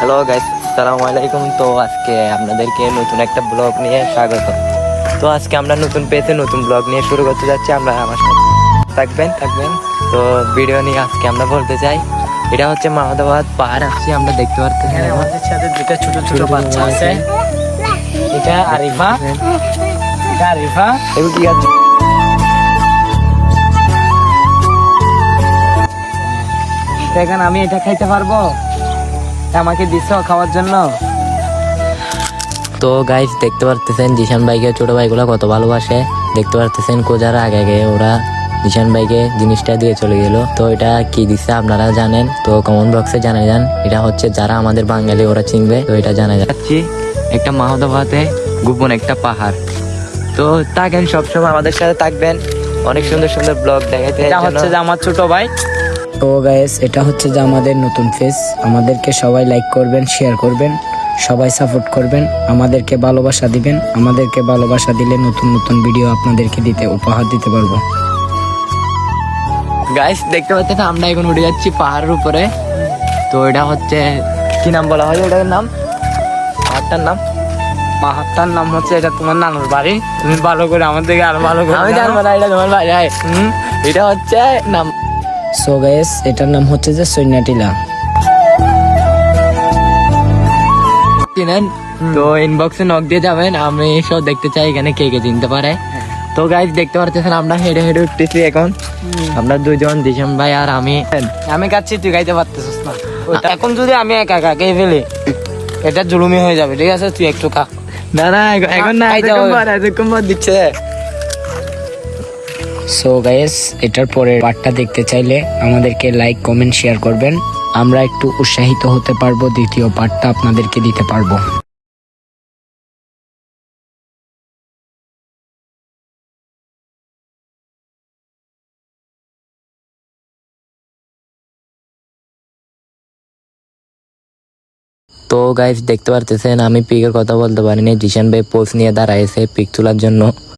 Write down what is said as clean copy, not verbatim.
Hello guys, আসসালামু আলাইকুম। তো আজকে আপনাদেরকে নতুন একটা ব্লগ নিয়ে স্বাগত। তো আজকে আমরা নতুন পেজে নতুন ব্লগ নিয়ে শুরু করতে যাচ্ছি। আমরা আমার সাথে থাকবেন। তো ভিডিও নিয়ে আজকে আমরা বলতে চাই, এটা হচ্ছে মাহাদাবাদ পাহাড় আসছি আমরা দেখতে পাচ্ছি। আমাদের সাথে দুটো ছোট ছোট বাচ্চা আছে। এটা আরিফা, এগুলো কি আছে? দেখেন আমি এটা খাইতে পারবো, আমাকে দিচ্ছ খাওয়ার জন্য। তো গাইস দেখতে পারতেছেন জিশান ভাইকে ছোট ভাইগুলো কত ভালোবাসে। দেখতে পারতেছেন কোজার আগে ওরা জিশান ভাইকে জিনিসটা দিয়ে চলে গেল। তো এটা কি দিচ্ছে আপনারা জানেন? তো কমেন্ট বক্সে জানাই যান। এটা হচ্ছে যারা আমাদের বাঙালি ওরা চিনবে, তো এটা জানাই যান। যাচ্ছি একটা মাহাদাবাদে গোপন একটা পাহাড়। তো থাকেন, সবসময় আমাদের সাথে থাকবেন, অনেক সুন্দর সুন্দর ব্লগ দেখাইতে। এটা হচ্ছে যে আমার ছোট ভাই। তো গাইস এটা হচ্ছে যে আমাদের নতুন ফেস। আমাদেরকে সবাই লাইক করবেন, শেয়ার করবেন, সবাই সাপোর্ট করবেন, আমাদেরকে ভালোবাসা দিবেন। আমাদেরকে ভালোবাসা দিলে নতুন নতুন ভিডিও আপনাদেরকে উপহার দিতে পারবো। গাইস দেখতে পাচ্ছেন আমরা এখন উঠে যাচ্ছি পাহাড়ের উপরে। তো এটা হচ্ছে কি নাম বলা হয় ওটার নাম, পাহাড়টার নাম? মাহাত্মার নাম হচ্ছে, এটা তোমার নানুর বাড়ি। তুমি ভালো করে আমাদেরকে আরো ভালো করে আমি জানবো না, এটা তোমার ভাই। এটা হচ্ছে নাম। সো গাইস এটার নাম হচ্ছে যে সৈন্যাটিলা। চিনেন? তো ইনবক্সে নক দিয়ে যাবেন, আমি সব দেখতে চাই এখানে কে কে চিনতে পারে। তো গাইস দেখতে পারতেছেন আমরা হেঁটে হেঁটে উঠতেছি এখন। আমরা দুইজন, দিশাম ভাই আর আমি। আমি খাচ্ছি, তুই খাইতে পারতেছিস না। এখন যদি আমি একা একা খেয়ে ফেলি, এটা জুলুমি হয়ে যাবে। ঠিক আছে, তুই একটু খা। না এখন না, খাইতে হবে। এতক্ষণ পর দিচ্ছে। সো গাইস এটার পরের পার্টটা দেখতে চাইলে আমাদেরকে লাইক, কমেন্ট, শেয়ার করবেন। আমরা একটু উৎসাহিত হতে পারবো, দ্বিতীয় পার্টটা আপনাদেরকে দিতে পারবো। তো গাইস দেখতে পারতেছেন আমি পিকের কথা বলতে পারিনি। জিশান ভাই পোজ নিয়ে দাঁড়াইছে পিক তোলার জন্য।